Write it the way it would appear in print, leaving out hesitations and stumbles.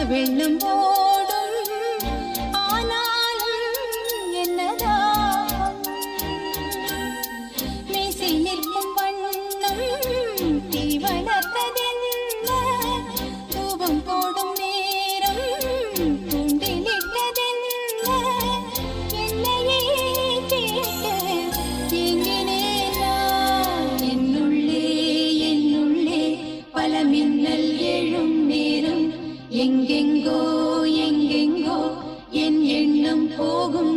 வெள்ளம் ஓடும் ஆனாலும் என்னதான் மீசை நிற்கும் வண்ணம் தீ வளர்த்ததென்ன தூபம் போடும் நேரம் தூண்டிலிட்டதென்ன என்னையே கேட்டு எங்கினேன் நான் என்னுள்ளே பல மின்னல் எழும் நேரம் எங்கெங்கோ என் எண்ணம் போகும்